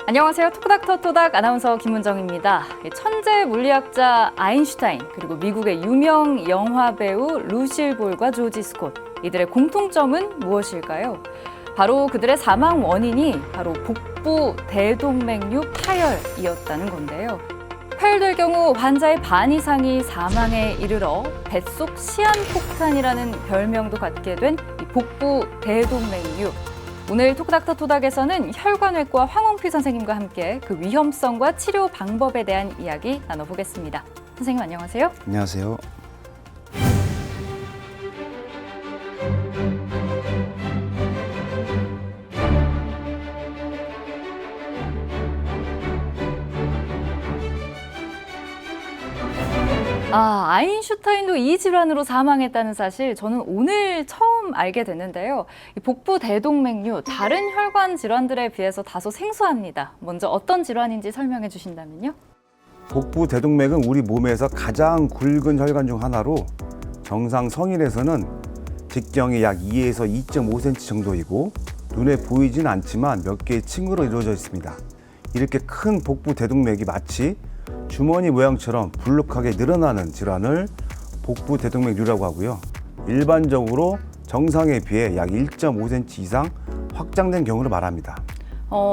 안녕하세요. 토크닥터 토닥 아나운서 김은정입니다. 천재 물리학자 아인슈타인 그리고 미국의 유명 영화 배우 루실 볼과 조지 스콧, 이들의 공통점은 무엇일까요? 바로 그들의 사망 원인이 바로 복부 대동맥류 파열이었다는 건데요. 파열될 경우 환자의 반 이상이 사망에 이르러 뱃속 시한폭탄이라는 별명도 갖게 된 이 복부 대동맥류. 오늘 토크닥터 토닥에서는 혈관외과 황홍필 선생님과 함께 그 위험성과 치료 방법에 대한 이야기 나눠보겠습니다. 선생님 안녕하세요. 안녕하세요. 아인슈타인도 이 질환으로 사망했다는 사실 저는 오늘 처음 알게 됐는데요. 이 복부 대동맥류, 다른 혈관 질환들에 비해서 다소 생소합니다. 먼저 어떤 질환인지 설명해 주신다면요. 복부 대동맥은 우리 몸에서 가장 굵은 혈관 중 하나로 정상 성인에서는 직경이 약 2에서 2.5cm 정도이고 눈에 보이진 않지만 몇 개의 층으로 이루어져 있습니다. 이렇게 큰 복부 대동맥이 마치 주머니 모양처럼 불룩하게 늘어나는 질환을 복부 대동맥류라고 하고요. 일반적으로 정상에 비해 약 1.5cm 이상 확장된 경우를 말합니다.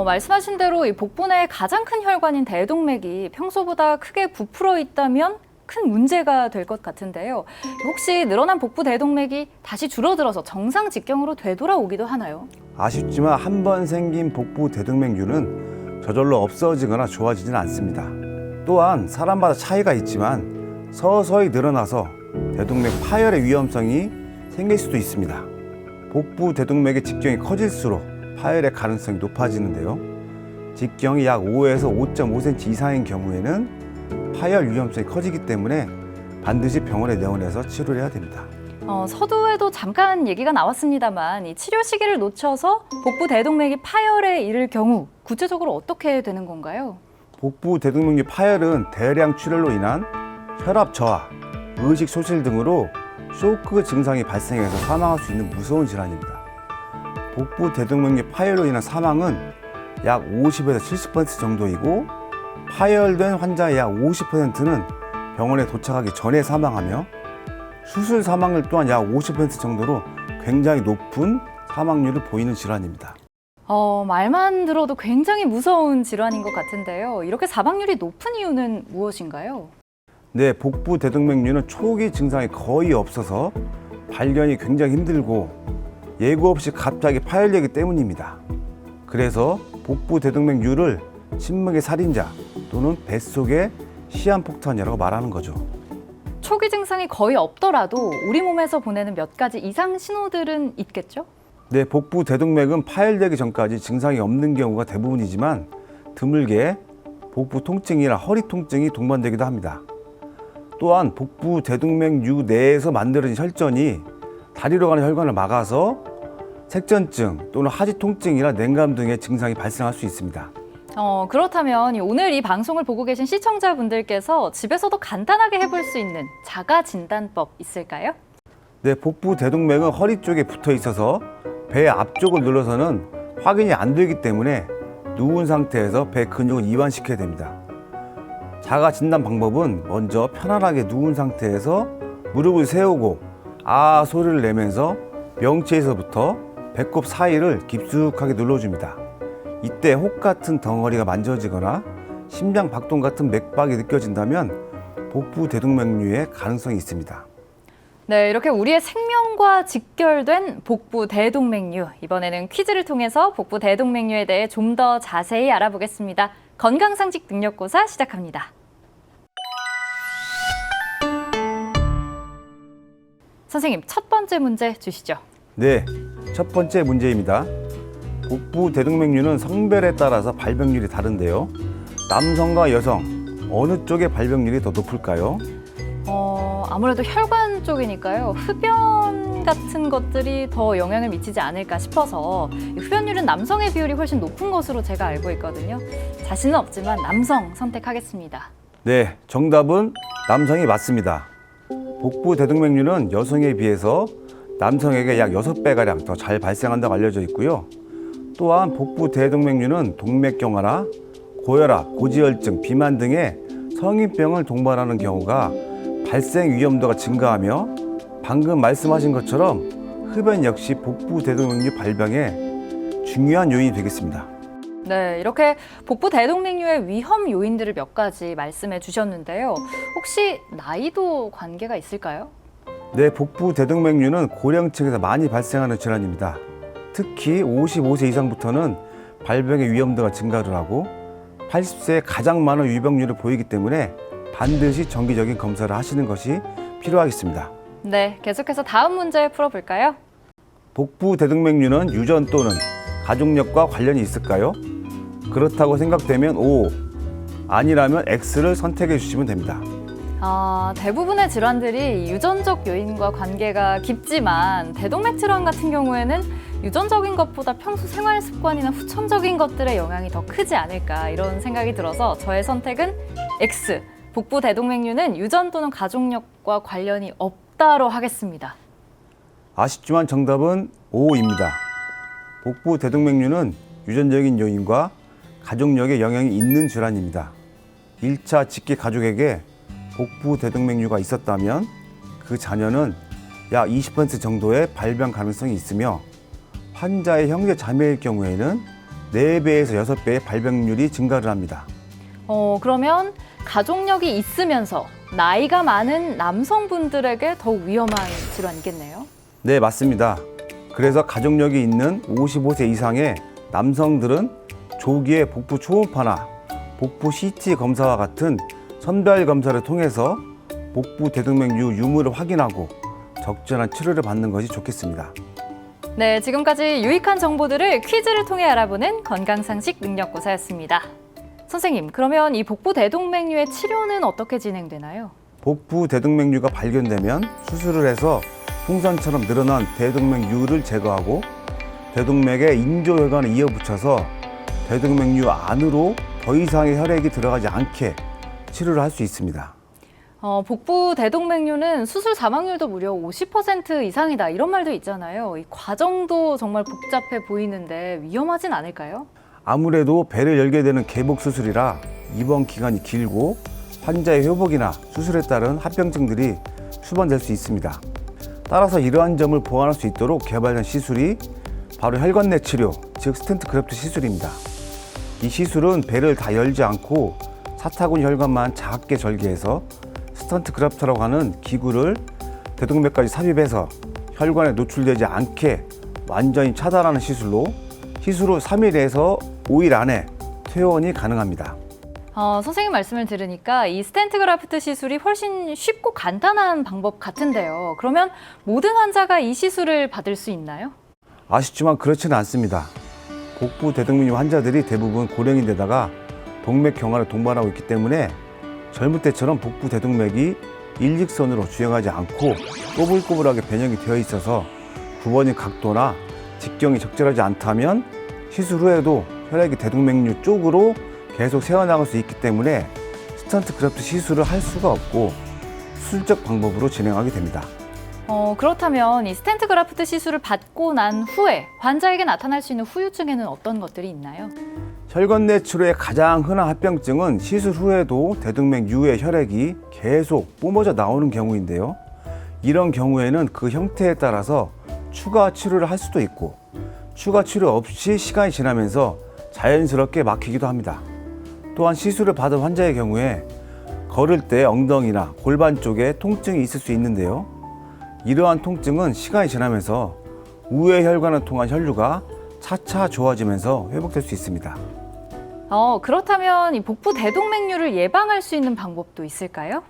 말씀하신 대로 이 복부 내 가장 큰 혈관인 대동맥이 평소보다 크게 부풀어 있다면 큰 문제가 될 것 같은데요. 혹시 늘어난 복부 대동맥이 다시 줄어들어서 정상 직경으로 되돌아오기도 하나요? 아쉽지만 한 번 생긴 복부 대동맥류는 저절로 없어지거나 좋아지지는 않습니다. 또한 사람마다 차이가 있지만 서서히 늘어나서 대동맥 파열의 위험성이 생길 수도 있습니다. 복부 대동맥의 직경이 커질수록 파열의 가능성이 높아지는데요. 직경이 약 5에서 5.5cm 이상인 경우에는 파열 위험성이 커지기 때문에 반드시 병원에 내원해서 치료를 해야 됩니다. 서두에도 잠깐 얘기가 나왔습니다만 이 치료 시기를 놓쳐서 복부 대동맥이 파열에 이를 경우 구체적으로 어떻게 되는 건가요? 복부 대동맥류 파열은 대량 출혈로 인한 혈압 저하, 의식 소실 등으로 쇼크 증상이 발생해서 사망할 수 있는 무서운 질환입니다. 복부 대동맥류 파열로 인한 사망은 약 50에서 70% 정도이고 파열된 환자의 약 50%는 병원에 도착하기 전에 사망하며 수술 사망률 또한 약 50% 정도로 굉장히 높은 사망률을 보이는 질환입니다. 말만 들어도 굉장히 무서운 질환인 것 같은데요. 이렇게 사망률이 높은 이유는 무엇인가요? 네, 복부 대동맥류는 초기 증상이 거의 없어서 발견이 굉장히 힘들고 예고 없이 갑자기 파열되기 때문입니다. 그래서 복부 대동맥류를 침묵의 살인자 또는 뱃속의 시한폭탄이라고 말하는 거죠. 초기 증상이 거의 없더라도 우리 몸에서 보내는 몇 가지 이상 신호들은 있겠죠? 네, 복부 대동맥은 파열되기 전까지 증상이 없는 경우가 대부분이지만 드물게 복부 통증이나 허리 통증이 동반되기도 합니다. 또한 복부 대동맥류 내에서 만들어진 혈전이 다리로 가는 혈관을 막아서 색전증 또는 하지 통증이나 냉감 등의 증상이 발생할 수 있습니다. 그렇다면 오늘 이 방송을 보고 계신 시청자분들께서 집에서도 간단하게 해볼 수 있는 자가 진단법 있을까요? 네, 복부 대동맥은 허리 쪽에 붙어 있어서 배 앞쪽을 눌러서는 확인이 안 되기 때문에 누운 상태에서 배 근육을 이완시켜야 됩니다. 자가 진단 방법은 먼저 편안하게 누운 상태에서 무릎을 세우고 아 소리를 내면서 명치에서부터 배꼽 사이를 깊숙하게 눌러줍니다. 이때 혹 같은 덩어리가 만져지거나 심장 박동 같은 맥박이 느껴진다면 복부 대동맥류의 가능성이 있습니다. 네, 이렇게 우리의 생명과 직결된 복부 대동맥류. 이번에는 퀴즈를 통해서 복부 대동맥류에 대해 좀 더 자세히 알아보겠습니다. 건강상식 능력고사 시작합니다. 선생님, 첫 번째 문제 주시죠. 네, 첫 번째 문제입니다. 복부 대동맥류는 성별에 따라서 발병률이 다른데요. 남성과 여성, 어느 쪽의 발병률이 더 높을까요? 아무래도 혈관 쪽이니까요. 흡연 같은 것들이 더 영향을 미치지 않을까 싶어서 흡연율은 남성의 비율이 훨씬 높은 것으로 제가 알고 있거든요. 자신은 없지만 남성 선택하겠습니다. 네, 정답은 남성이 맞습니다. 복부 대동맥류는 여성에 비해서 남성에게 약 6배가량 더 잘 발생한다고 알려져 있고요. 또한 복부 대동맥류는 동맥경화나 고혈압, 고지혈증, 비만 등의 성인병을 동반하는 경우가 발생 위험도가 증가하며 방금 말씀하신 것처럼 흡연 역시 복부 대동맥류 발병의 중요한 요인이 되겠습니다. 네, 이렇게 복부 대동맥류의 위험 요인들을 몇 가지 말씀해 주셨는데요. 혹시 나이도 관계가 있을까요? 네, 복부 대동맥류는 고령층에서 많이 발생하는 질환입니다. 특히 55세 이상부터는 발병의 위험도가 증가를 하고 80세에 가장 많은 유병률을 보이기 때문에 반드시 정기적인 검사를 하시는 것이 필요하겠습니다. 네, 계속해서 다음 문제 풀어볼까요? 복부 대동맥류는 유전 또는 가족력과 관련이 있을까요? 그렇다고 생각되면 O, 아니라면 X를 선택해 주시면 됩니다. 대부분의 질환들이 유전적 요인과 관계가 깊지만 대동맥 질환 같은 경우에는 유전적인 것보다 평소 생활 습관이나 후천적인 것들의 영향이 더 크지 않을까 이런 생각이 들어서 저의 선택은 X, 복부 대동맥류는 유전 또는 가족력과 관련이 없다로 하겠습니다. 아쉽지만 정답은 O입니다. 복부 대동맥류는 유전적인 요인과 가족력에 영향이 있는 질환입니다. 1차 직계 가족에게 복부 대동맥류가 있었다면 그 자녀는 약 20% 정도의 발병 가능성이 있으며 환자의 형제 자매일 경우에는 4배에서 6배의 발병률이 증가를 합니다. 그러면 가족력이 있으면서 나이가 많은 남성분들에게 더욱 위험한 질환이겠네요. 네, 맞습니다. 그래서 가족력이 있는 55세 이상의 남성들은 조기에 복부 초음파나 복부 CT 검사와 같은 선별 검사를 통해서 복부 대동맥류 유무를 확인하고 적절한 치료를 받는 것이 좋겠습니다. 네, 지금까지 유익한 정보들을 퀴즈를 통해 알아보는 건강상식 능력고사였습니다. 선생님, 그러면 이 복부 대동맥류의 치료는 어떻게 진행되나요? 복부 대동맥류가 발견되면 수술을 해서 풍선처럼 늘어난 대동맥류를 제거하고 대동맥에 인조혈관을 이어붙여서 대동맥류 안으로 더 이상의 혈액이 들어가지 않게 치료를 할 수 있습니다. 복부 대동맥류는 수술 사망률도 무려 50% 이상이다 이런 말도 있잖아요. 이 과정도 정말 복잡해 보이는데 위험하진 않을까요? 아무래도 배를 열게 되는 개복 수술이라 입원 기간이 길고 환자의 회복이나 수술에 따른 합병증들이 수반될 수 있습니다. 따라서 이러한 점을 보완할 수 있도록 개발된 시술이 바로 혈관 내 치료, 즉 스텐트 그래프트 시술입니다. 이 시술은 배를 다 열지 않고 사타구니 혈관만 작게 절개해서 스턴트 그래프트라고 하는 기구를 대동맥까지 삽입해서 혈관에 노출되지 않게 완전히 차단하는 시술로 시술 후 3일에서 5일 안에 퇴원이 가능합니다. 선생님 말씀을 들으니까 이 스텐트 그래프트 시술이 훨씬 쉽고 간단한 방법 같은데요. 그러면 모든 환자가 이 시술을 받을 수 있나요? 아쉽지만 그렇지는 않습니다. 복부 대동맥류 환자들이 대부분 고령인데다가 동맥 경화를 동반하고 있기 때문에 젊을 때처럼 복부 대동맥이 일직선으로 주행하지 않고 꼬불꼬불하게 변형이 되어 있어서 굽어진 각도나 직경이 적절하지 않다면 시술 후에도 혈액이 대동맥류 쪽으로 계속 새어나갈 수 있기 때문에 스턴트 그래프트 시술을 할 수가 없고 수술적 방법으로 진행하게 됩니다. 그렇다면 이 스텐트 그래프트 시술을 받고 난 후에 환자에게 나타날 수 있는 후유증에는 어떤 것들이 있나요? 혈관 내 치료의 가장 흔한 합병증은 시술 후에도 대동맥류의 혈액이 계속 뿜어져 나오는 경우인데요. 이런 경우에는 그 형태에 따라서 추가 치료를 할 수도 있고 추가 치료 없이 시간이 지나면서 자연스럽게 막히기도 합니다. 또한 시술을 받은 환자의 경우에 걸을 때 엉덩이나 골반 쪽에 통증이 있을 수 있는데요. 이러한 통증은 시간이 지나면서 우회 혈관을 통한 혈류가 차차 좋아지면서 회복될 수 있습니다. 그렇다면 이 복부 대동맥류를 예방할 수 있는 방법도 있을까요?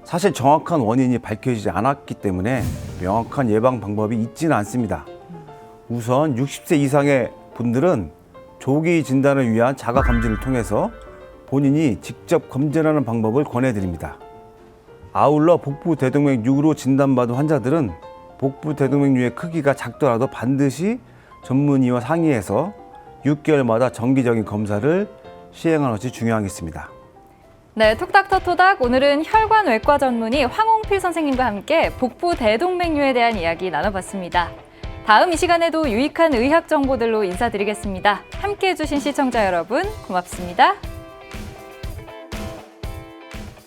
사실 정확한 원인이 밝혀지지 않았기 때문에 명확한 예방 방법이 있지는 않습니다. 우선 60세 이상의 분들은 조기 진단을 위한 자가 검진을 통해서 본인이 직접 검진하는 방법을 권해드립니다. 아울러 복부 대동맥류로 진단받은 환자들은 복부 대동맥류의 크기가 작더라도 반드시 전문의와 상의해서 6개월마다 정기적인 검사를 시행하는 것이 중요하겠습니다. 네, 톡닥터토닥 오늘은 혈관외과 전문의 황홍필 선생님과 함께 복부 대동맥류에 대한 이야기 나눠봤습니다. 다음 이 시간에도 유익한 의학 정보들로 인사드리겠습니다. 함께해 주신 시청자 여러분 고맙습니다.